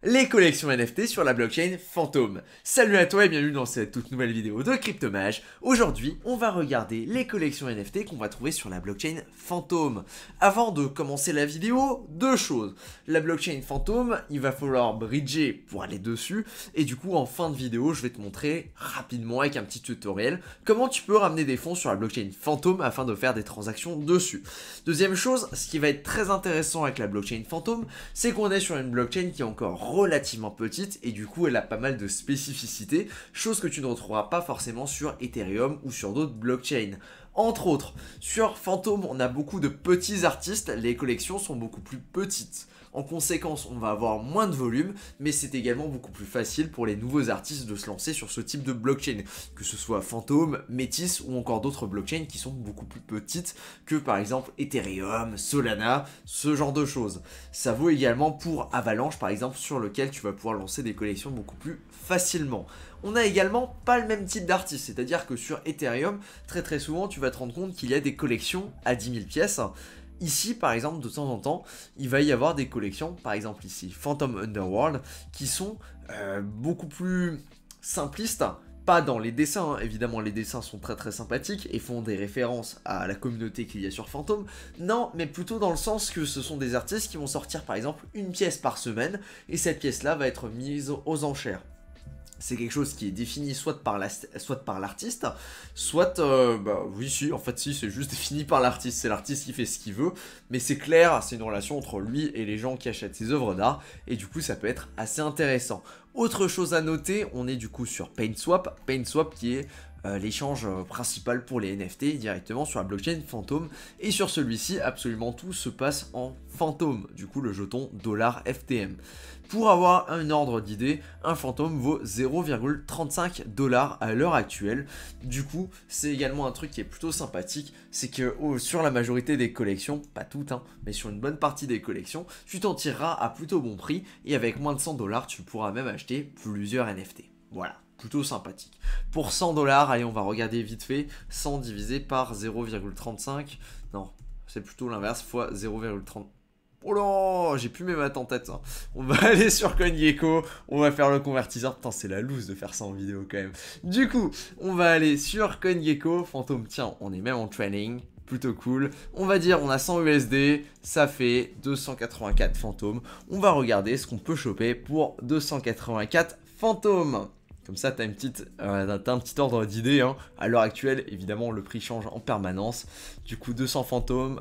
Les collections NFT sur la blockchain Phantom. Salut à toi et bienvenue dans cette toute nouvelle vidéo de Cryptomage. Aujourd'hui, on va regarder les collections NFT qu'on va trouver sur la blockchain Phantom. Avant de commencer la vidéo, deux choses. La blockchain Phantom, il va falloir bridger pour aller dessus. Et du coup, en fin de vidéo, je vais te montrer rapidement avec un petit tutoriel comment tu peux ramener des fonds sur la blockchain Phantom afin de faire des transactions dessus. Deuxième chose, ce qui va être très intéressant avec la blockchain Phantom, c'est qu'on est sur une blockchain qui est encore relativement petite et du coup elle a pas mal de spécificités, chose que tu ne retrouveras pas forcément sur Ethereum ou sur d'autres blockchains. Entre autres, sur Phantom, on a beaucoup de petits artistes, les collections sont beaucoup plus petites. En conséquence, on va avoir moins de volume, mais c'est également beaucoup plus facile pour les nouveaux artistes de se lancer sur ce type de blockchain, que ce soit Phantom, Métis ou encore d'autres blockchains qui sont beaucoup plus petites que par exemple Ethereum, Solana, ce genre de choses. Ça vaut également pour Avalanche par exemple, sur lequel tu vas pouvoir lancer des collections beaucoup plus facilement. On a également pas le même type d'artiste, c'est-à-dire que sur Ethereum, très souvent tu vas te rendre compte qu'il y a des collections à 10 000 pièces. Ici, par exemple, de temps en temps, il va y avoir des collections, par exemple ici, Phantom Underworld, qui sont beaucoup plus simplistes, pas dans les dessins, hein. Évidemment les dessins sont très sympathiques et font des références à la communauté qu'il y a sur Phantom, non, mais plutôt dans le sens que ce sont des artistes qui vont sortir par exemple une pièce par semaine, et cette pièce-là va être mise aux enchères. C'est quelque chose qui est défini soit par l'artiste, soit, oui, si, en fait, si, c'est juste défini par l'artiste. C'est l'artiste qui fait ce qu'il veut, mais c'est clair, c'est une relation entre lui et les gens qui achètent ses œuvres d'art, et du coup, ça peut être assez intéressant. Autre chose à noter, on est du coup sur PaintSwap qui est l'échange principal pour les NFT directement sur la blockchain Phantom, et sur celui-ci, absolument tout se passe en Phantom, du coup le jeton $FTM. Pour avoir un ordre d'idée, un Phantom vaut 0,35 $ à l'heure actuelle. Du coup, c'est également un truc qui est plutôt sympathique, c'est que sur la majorité des collections, pas toutes, hein, mais sur une bonne partie des collections, tu t'en tireras à plutôt bon prix, et avec moins de 100 $, tu pourras même acheter plusieurs NFT. Voilà. Plutôt sympathique. Pour 100 $, allez, on va regarder vite fait, 100 divisé par 0,35, non, c'est plutôt l'inverse, fois 0,30. Oh là, j'ai plus mes maths en tête, hein. On va aller sur CoinGecko, on va faire le convertisseur. Putain, c'est la loose de faire ça en vidéo quand même. Du coup, on va aller sur CoinGecko, Phantom, tiens, on est même en training. Plutôt cool. On va dire on a 100 USD, ça fait 284 fantômes. On va regarder ce qu'on peut choper pour 284 fantômes. Comme ça, tu as un petit ordre d'idée, hein. À l'heure actuelle, évidemment, le prix change en permanence. Du coup, 200 fantômes,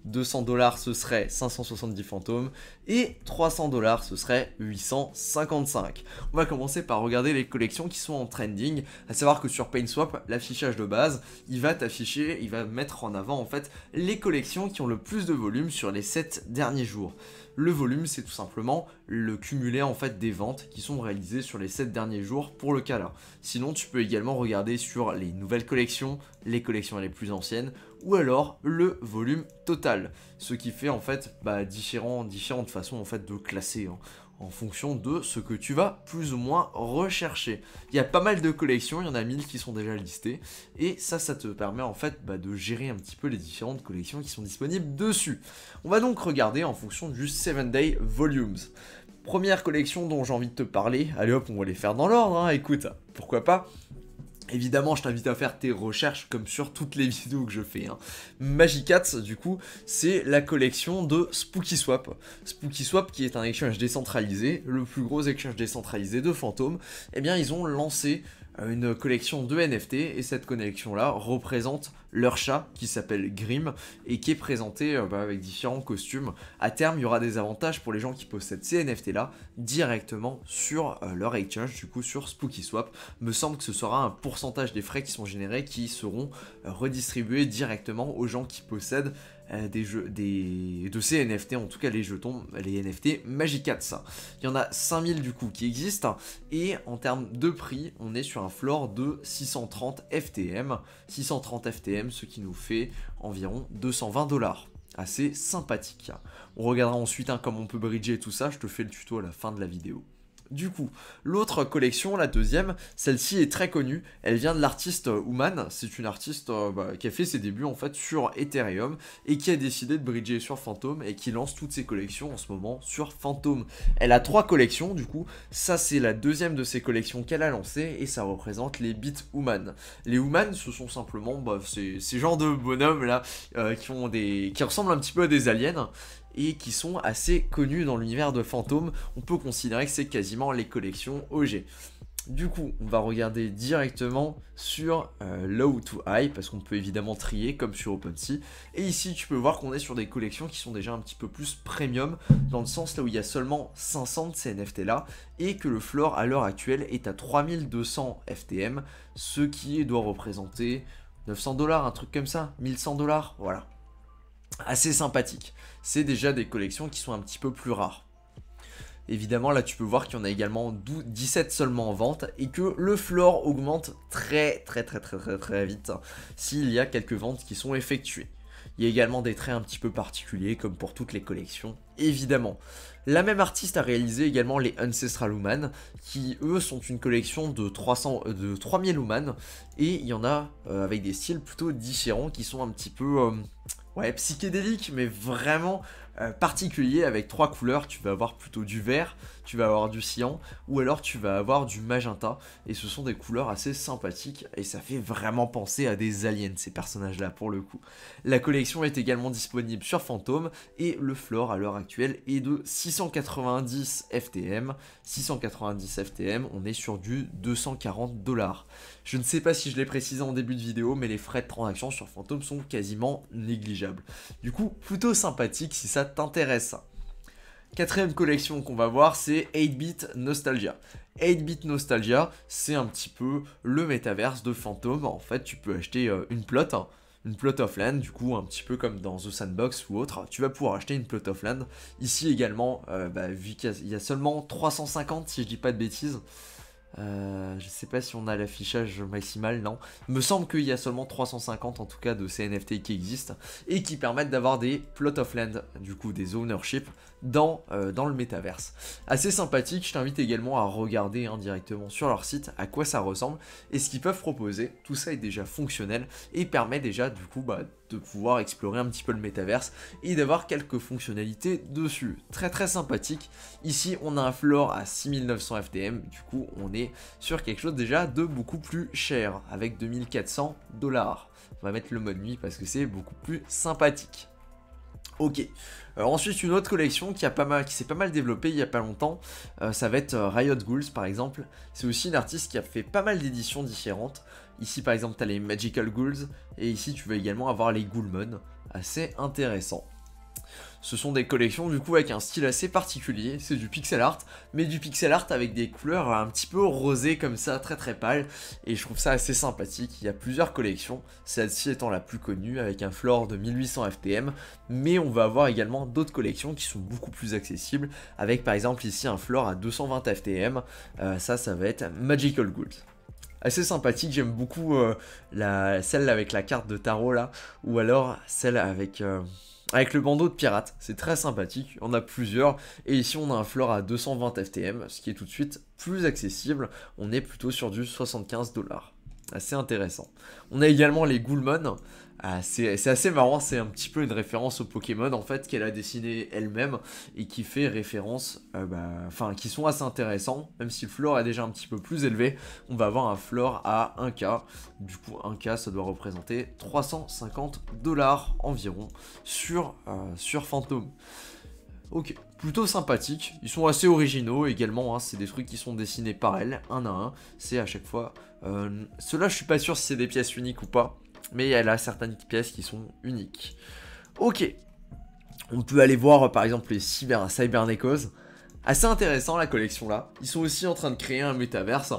200 $, ce serait 570 fantômes. Et 300 $, ce serait 855. On va commencer par regarder les collections qui sont en trending. À savoir que sur PaintSwap, l'affichage de base, il va t'afficher, il va mettre en avant en fait les collections qui ont le plus de volume sur les 7 derniers jours. Le volume, c'est tout simplement le cumulé en fait des ventes qui sont réalisées sur les 7 derniers jours pour le cas là. Sinon, tu peux également regarder sur les nouvelles collections, les collections les plus anciennes, ou alors le volume total. Ce qui fait en fait différentes façons en fait de classer, hein, en fonction de ce que tu vas plus ou moins rechercher. Il y a pas mal de collections, il y en a 1000 qui sont déjà listées, et ça te permet en fait de gérer un petit peu les différentes collections qui sont disponibles dessus. On va donc regarder en fonction du 7 Day Volumes. Première collection dont j'ai envie de te parler, allez hop, on va les faire dans l'ordre, hein. Écoute, pourquoi pas. Évidemment, je t'invite à faire tes recherches comme sur toutes les vidéos que je fais, hein. Magicats, du coup, c'est la collection de SpookySwap. SpookySwap, qui est un exchange décentralisé, le plus gros exchange décentralisé de Phantom, eh bien, ils ont lancé une collection de NFT, et cette collection-là représente leur chat qui s'appelle Grim et qui est présenté avec différents costumes. À terme, il y aura des avantages pour les gens qui possèdent ces NFT-là directement sur leur exchange, du coup sur SpookySwap. Me semble que ce sera un pourcentage des frais qui sont générés qui seront redistribués directement aux gens qui possèdent de ces NFT, en tout cas les jetons, les NFT Magicats. Il y en a 5000 du coup qui existent, et en termes de prix, on est sur un floor de 630 FTM. 630 FTM, ce qui nous fait environ 220 $. Assez sympathique. On regardera ensuite comment on peut bridger tout ça, je te fais le tuto à la fin de la vidéo. Du coup, l'autre collection, la deuxième, celle-ci est très connue. Elle vient de l'artiste Human. C'est une artiste qui a fait ses débuts en fait sur Ethereum et qui a décidé de bridger sur Phantom et qui lance toutes ses collections en ce moment sur Phantom. Elle a 3 collections du coup. Ça c'est la deuxième de ses collections qu'elle a lancée et ça représente les Beat Human. Les Human, ce sont simplement ces genres de bonhommes là qui ressemblent un petit peu à des aliens et qui sont assez connus dans l'univers de Phantom. On peut considérer que c'est quasiment les collections OG. Du coup, on va regarder directement sur Low to High, parce qu'on peut évidemment trier comme sur OpenSea. Et ici, tu peux voir qu'on est sur des collections qui sont déjà un petit peu plus premium, dans le sens là où il y a seulement 500 de ces NFT là, et que le floor à l'heure actuelle est à 3200 FTM, ce qui doit représenter 900 $, un truc comme ça, 1100 $, voilà. Assez sympathique. C'est déjà des collections qui sont un petit peu plus rares. Évidemment, là, tu peux voir qu'il y en a également 17 seulement en vente et que le floor augmente très vite s'il y a quelques ventes qui sont effectuées. Il y a également des traits un petit peu particuliers comme pour toutes les collections, évidemment. La même artiste a réalisé également les Ancestral Human qui eux sont une collection de 3000 Human et il y en a avec des styles plutôt différents qui sont un petit peu psychédéliques mais vraiment particulier avec 3 couleurs. Tu vas avoir plutôt du vert, tu vas avoir du cyan ou alors tu vas avoir du magenta et ce sont des couleurs assez sympathiques et ça fait vraiment penser à des aliens ces personnages là pour le coup. La collection est également disponible sur Phantom et le floor à l'heure actuelle est de 690 FTM. 690 FTM, on est sur du 240 $. Je ne sais pas si je l'ai précisé en début de vidéo mais les frais de transaction sur Phantom sont quasiment négligeables. Du coup plutôt sympathique si ça t'intéresse. Quatrième collection qu'on va voir, c'est 8-Bit Nostalgia. 8-Bit Nostalgia, c'est un petit peu le métaverse de Phantom. En fait, tu peux acheter une plot of land, du coup, un petit peu comme dans The Sandbox ou autre. Tu vas pouvoir acheter une plot of land. Ici également, vu qu'il y a seulement 350, si je dis pas de bêtises. Je sais pas si on a l'affichage maximal, non. Me semble qu'il y a seulement 350 en tout cas de ces NFT qui existent et qui permettent d'avoir des plot of land, du coup des ownership dans le métaverse. Assez sympathique, je t'invite également à regarder directement sur leur site à quoi ça ressemble et ce qu'ils peuvent proposer. Tout ça est déjà fonctionnel et permet déjà du coup de pouvoir explorer un petit peu le métaverse et d'avoir quelques fonctionnalités dessus. Très sympathique. Ici on a un floor à 6900 FTM, du coup on est sur quelque chose déjà de beaucoup plus cher avec 2400 $. On va mettre le mode nuit parce que c'est beaucoup plus sympathique. Ok, ensuite une autre collection qui s'est pas mal développée il y a pas longtemps, ça va être Riot Ghouls par exemple. C'est aussi une artiste qui a fait pas mal d'éditions différentes. Ici par exemple tu as les Magical Ghouls et ici tu vas également avoir les Ghoulmon, assez intéressant. Ce sont des collections du coup avec un style assez particulier, c'est du pixel art, mais du pixel art avec des couleurs un petit peu rosées comme ça, très pâles, et je trouve ça assez sympathique. Il y a plusieurs collections, celle-ci étant la plus connue avec un floor de 1800 FTM, mais on va avoir également d'autres collections qui sont beaucoup plus accessibles, avec par exemple ici un floor à 220 FTM, ça va être Magical Ghouls. Assez sympathique, j'aime beaucoup celle avec la carte de tarot là, ou alors celle avec le bandeau de pirate, c'est très sympathique, on a plusieurs, et ici on a un floor à 220 FTM, ce qui est tout de suite plus accessible, on est plutôt sur du 75 $. Assez intéressant. On a également les Ghoulmon, c'est assez marrant, c'est un petit peu une référence au Pokémon en fait qu'elle a dessiné elle-même et qui fait référence, qui sont assez intéressants, même si le floor est déjà un petit peu plus élevé, on va avoir un floor à 1K, du coup 1K ça doit représenter 350 $ environ sur Phantom. Ok, plutôt sympathique, ils sont assez originaux également, c'est des trucs qui sont dessinés par elle, un à un, c'est à chaque fois, ceux-là je suis pas sûr si c'est des pièces uniques ou pas, mais elle a certaines pièces qui sont uniques. Ok, on peut aller voir par exemple les Cybernecos, assez intéressant la collection là, ils sont aussi en train de créer un métaverse.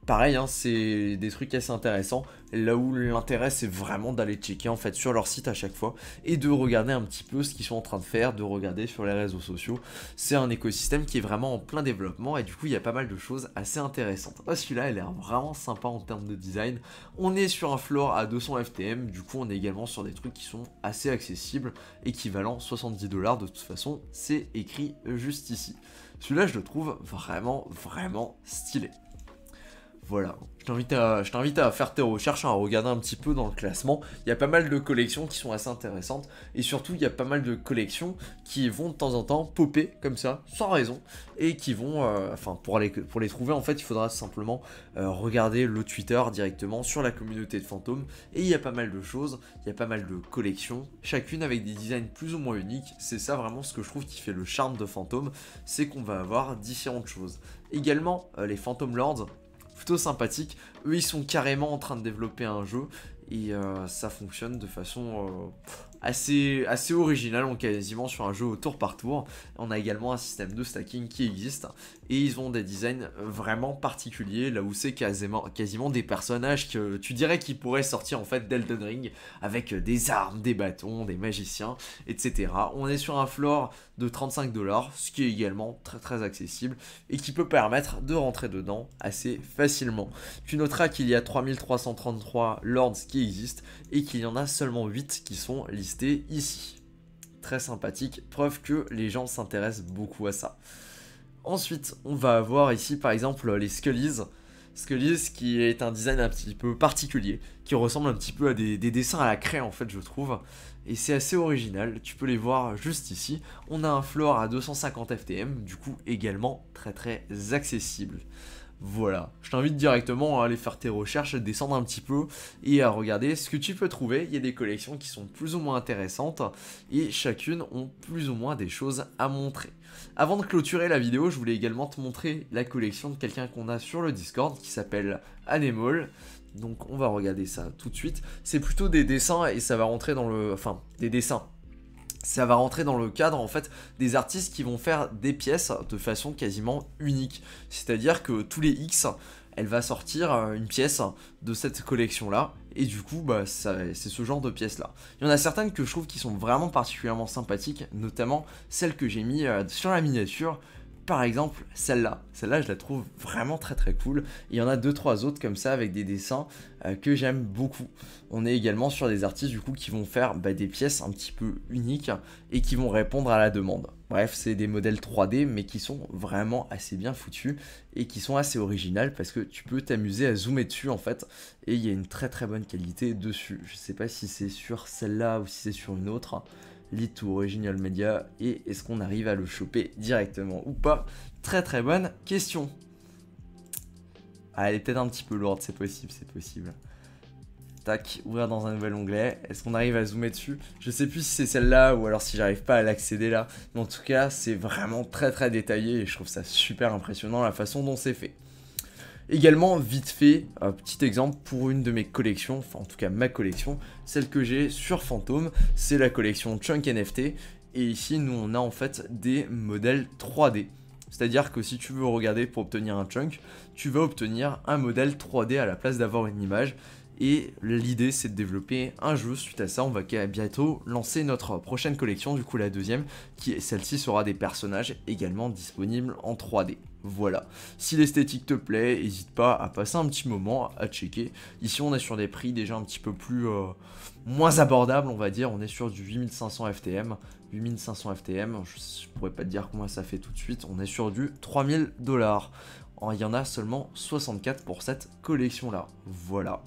Pareil, c'est des trucs assez intéressants, là où l'intérêt c'est vraiment d'aller checker en fait sur leur site à chaque fois et de regarder un petit peu ce qu'ils sont en train de faire, de regarder sur les réseaux sociaux. C'est un écosystème qui est vraiment en plein développement et du coup il y a pas mal de choses assez intéressantes. Celui-là a l'air vraiment sympa en termes de design. On est sur un floor à 200 FTM, du coup on est également sur des trucs qui sont assez accessibles, équivalent 70 $, de toute façon c'est écrit juste ici. Celui-là, je le trouve vraiment, vraiment stylé. Voilà, je t'invite à faire tes recherches, à regarder un petit peu dans le classement. Il y a pas mal de collections qui sont assez intéressantes. Et surtout, il y a pas mal de collections qui vont de temps en temps popper comme ça, sans raison. Et qui vont, pour les trouver, en fait, il faudra simplement regarder le Twitter directement sur la communauté de fantômes. Et il y a pas mal de choses, il y a pas mal de collections, chacune avec des designs plus ou moins uniques. C'est ça vraiment ce que je trouve qui fait le charme de fantômes, c'est qu'on va avoir différentes choses. Également, les Phantom Lords, plutôt sympathique. Eux, ils sont carrément en train de développer un jeu et ça fonctionne de façon assez originale. On est quasiment sur un jeu au tour par tour. On a également un système de stacking qui existe et ils ont des designs vraiment particuliers, là où c'est quasiment des personnages que tu dirais qu'ils pourraient sortir en fait d'Elden Ring avec des armes, des bâtons, des magiciens, etc. On est sur un floor de 35$, ce qui est également très très accessible et qui peut permettre de rentrer dedans assez facilement. Tu noteras qu'il y a 3333 lords qui existent et qu'il y en a seulement 8 qui sont listés ici. Très sympathique, preuve que les gens s'intéressent beaucoup à ça. Ensuite, on va avoir ici par exemple les Skullies. Skullies qui est un design un petit peu particulier, qui ressemble un petit peu à des dessins à la craie en fait je trouve. Et c'est assez original, tu peux les voir juste ici. On a un floor à 250 FTM, du coup également très très accessible. Voilà, je t'invite directement à aller faire tes recherches, à descendre un petit peu et à regarder ce que tu peux trouver. Il y a des collections qui sont plus ou moins intéressantes et chacune ont plus ou moins des choses à montrer. Avant de clôturer la vidéo, je voulais également te montrer la collection de quelqu'un qu'on a sur le Discord qui s'appelle Anemol. Donc on va regarder ça tout de suite. C'est plutôt des dessins et ça va rentrer dans le... Enfin, des dessins. Ça va rentrer dans le cadre en fait des artistes qui vont faire des pièces de façon quasiment unique. C'est-à-dire que tous les X, elle va sortir une pièce de cette collection là. Et du coup, bah, c'est ce genre de pièces là. Il y en a certaines que je trouve qui sont vraiment particulièrement sympathiques, notamment celles que j'ai mis sur la miniature. Par exemple, celle-là, je la trouve vraiment très très cool. Il y en a 2-3 autres comme ça avec des dessins que j'aime beaucoup. On est également sur des artistes du coup qui vont faire des pièces un petit peu uniques et qui vont répondre à la demande. Bref, c'est des modèles 3D mais qui sont vraiment assez bien foutus et qui sont assez originales parce que tu peux t'amuser à zoomer dessus en fait et il y a une très très bonne qualité dessus. Je sais pas si c'est sur celle-là ou si c'est sur une autre. Lead to Original Media et est-ce qu'on arrive à le choper directement ou pas? Très très bonne question. Ah, elle est peut-être un petit peu lourde, c'est possible, c'est possible. Tac, ouvrir dans un nouvel onglet. Est-ce qu'on arrive à zoomer dessus? Je sais plus si c'est celle-là ou alors si j'arrive pas à l'accéder là. Mais en tout cas, c'est vraiment très très détaillé et je trouve ça super impressionnant la façon dont c'est fait. Également, vite fait, petit exemple pour une de mes collections, enfin en tout cas ma collection, celle que j'ai sur Fantôme, c'est la collection Chunk NFT. Et ici, nous on a en fait des modèles 3D. C'est-à-dire que si tu veux regarder pour obtenir un chunk, tu vas obtenir un modèle 3D à la place d'avoir une image. Et l'idée c'est de développer un jeu suite à ça. On va bientôt lancer notre prochaine collection, du coup la deuxième, qui celle-ci sera des personnages également disponibles en 3D. Voilà, si l'esthétique te plaît, n'hésite pas à passer un petit moment à checker. Ici on est sur des prix déjà un petit peu plus moins abordables on va dire. On est sur du 8500 FTM. 8500 FTM, je pourrais pas te dire combien ça fait tout de suite. On est sur du 3000$. Il y en a seulement 64 pour cette collection là. Voilà,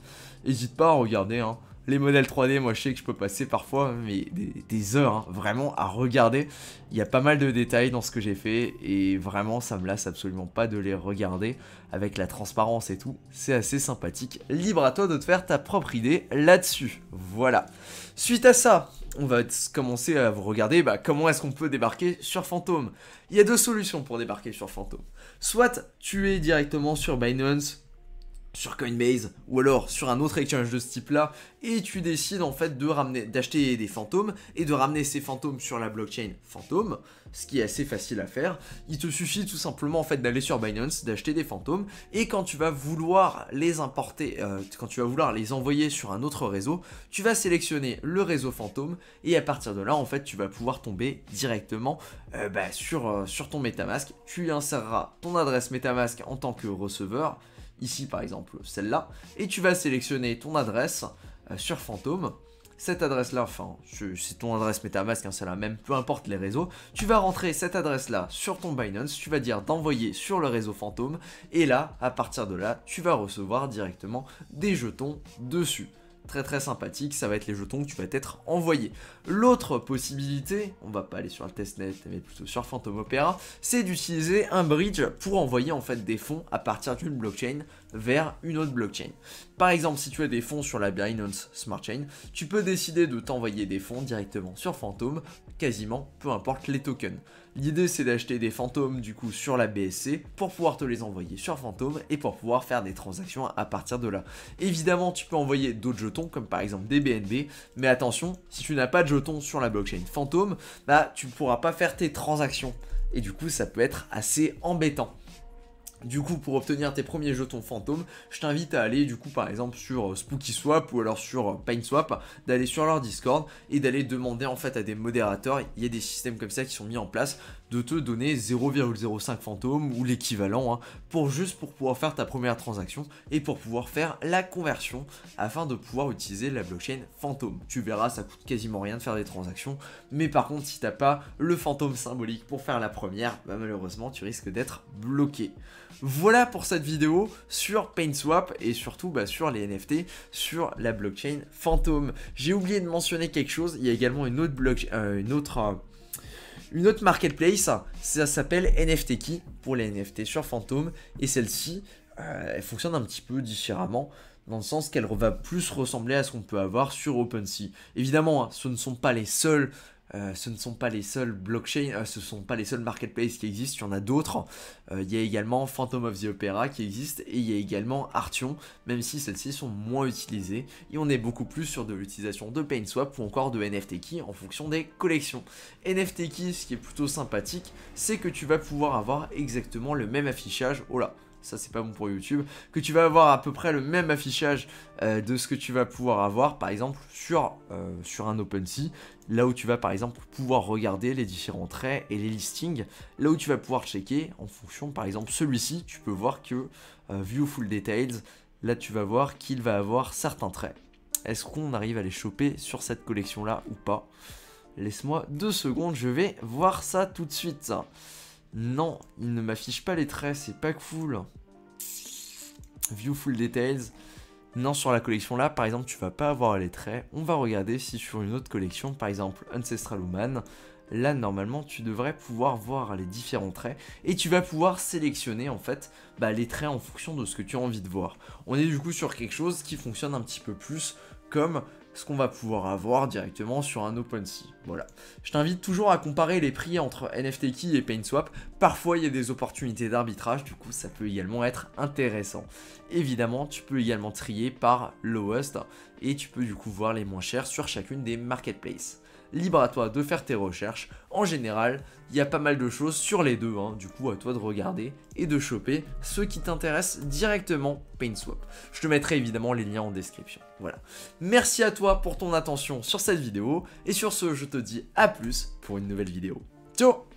n'hésite pas à regarder hein. Les modèles 3D, moi je sais que je peux passer parfois mais des heures hein, vraiment à regarder. Il y a pas mal de détails dans ce que j'ai fait et vraiment ça me lasse absolument pas de les regarder avec la transparence et tout. C'est assez sympathique. Libre à toi de te faire ta propre idée là-dessus. Voilà. Suite à ça, on va commencer à vous regarder comment est-ce qu'on peut débarquer sur Fantôme. Il y a deux solutions pour débarquer sur Fantôme. Soit tu es directement sur Binance, sur Coinbase ou alors sur un autre exchange de ce type là et tu décides en fait d'acheter des fantômes et de ramener ces fantômes sur la blockchain Fantôme, ce qui est assez facile à faire. Il te suffit tout simplement en fait d'aller sur Binance, d'acheter des fantômes et quand tu vas vouloir les importer, quand tu vas vouloir les envoyer sur un autre réseau, tu vas sélectionner le réseau Fantôme et à partir de là en fait tu vas pouvoir tomber directement sur ton MetaMask. Tu y inséreras ton adresse MetaMask en tant que receveur. Ici par exemple celle-là, et tu vas sélectionner ton adresse sur Fantôme. cette adresse-là, enfin, c'est ton adresse MetaMask, hein, c'est la même, peu importe les réseaux, tu vas rentrer cette adresse-là sur ton Binance, tu vas dire d'envoyer sur le réseau Fantôme, et là, à partir de là, tu vas recevoir directement des jetons dessus. Très très sympathique, ça va être les jetons que tu vas t'être envoyé. L'autre possibilité, on va pas aller sur le testnet mais plutôt sur Phantom Opera, c'est d'utiliser un bridge pour envoyer en fait des fonds à partir d'une blockchain vers une autre blockchain. Par exemple, si tu as des fonds sur la Binance Smart Chain, tu peux décider de t'envoyer des fonds directement sur Phantom, quasiment peu importe les tokens. L'idée c'est d'acheter des fantômes du coup sur la BSC pour pouvoir te les envoyer sur Phantom et pour pouvoir faire des transactions à partir de là. Évidemment tu peux envoyer d'autres jetons comme par exemple des BNB, mais attention, si tu n'as pas de jetons sur la blockchain Phantom, bah tu ne pourras pas faire tes transactions et du coup ça peut être assez embêtant. Du coup, pour obtenir tes premiers jetons fantômes, je t'invite à aller du coup par exemple sur SpookySwap ou alors sur PainsWap, d'aller sur leur Discord et d'aller demander en fait à des modérateurs, il y a des systèmes comme ça qui sont mis en place, de te donner 0,05 fantômes ou l'équivalent, hein, pour pouvoir faire ta première transaction et pour pouvoir faire la conversion afin de pouvoir utiliser la blockchain fantôme. Tu verras, ça coûte quasiment rien de faire des transactions, mais par contre si t'as pas le fantôme symbolique pour faire la première, bah malheureusement tu risques d'être bloqué. Voilà pour cette vidéo sur PainsWap et surtout sur les NFT sur la blockchain Phantom. J'ai oublié de mentionner quelque chose, il y a également une autre marketplace, ça s'appelle NFTKey pour les NFT sur Phantom et celle-ci, elle fonctionne un petit peu différemment dans le sens qu'elle va plus ressembler à ce qu'on peut avoir sur OpenSea. Évidemment, hein, ce ne sont pas les seuls blockchains, ce ne sont pas les seuls marketplaces qui existent, il y en a d'autres. Il y a également Phantom of the Opera qui existe et il y a également Artion, même si celles-ci sont moins utilisées. Et on est beaucoup plus sur de l'utilisation de PainsWap ou encore de NFTKey en fonction des collections. NFTKey, ce qui est plutôt sympathique, c'est que tu vas pouvoir avoir exactement le même affichage. Oh là, ça c'est pas bon pour YouTube, que tu vas avoir à peu près le même affichage de ce que tu vas pouvoir avoir par exemple sur un OpenSea, là où tu vas par exemple pouvoir regarder les différents traits et les listings, là où tu vas pouvoir checker en fonction, par exemple celui-ci, tu peux voir que View Full Details, là tu vas voir qu'il va avoir certains traits. Est-ce qu'on arrive à les choper sur cette collection là ou pas? Laisse-moi 2 secondes, je vais voir ça tout de suite ça. Non, il ne m'affiche pas les traits, c'est pas cool. View Full Details. Non, sur la collection là, par exemple, tu vas pas avoir les traits. On va regarder si sur une autre collection, par exemple Ancestral Human, là, normalement, tu devrais pouvoir voir les différents traits. Et tu vas pouvoir sélectionner, en fait, les traits en fonction de ce que tu as envie de voir. On est du coup sur quelque chose qui fonctionne un petit peu plus comme ce qu'on va pouvoir avoir directement sur un OpenSea. Voilà. Je t'invite toujours à comparer les prix entre NFTKey et PainsWap. Parfois, il y a des opportunités d'arbitrage, du coup, ça peut également être intéressant. Évidemment, tu peux également trier par lowest et tu peux du coup voir les moins chers sur chacune des marketplaces. Libre à toi de faire tes recherches. En général, il y a pas mal de choses sur les deux, hein. Du coup à toi de regarder et de choper ceux qui t'intéressent directement PainsWap. Je te mettrai évidemment les liens en description. Voilà. Merci à toi pour ton attention sur cette vidéo et sur ce, je te dis à plus pour une nouvelle vidéo. Ciao!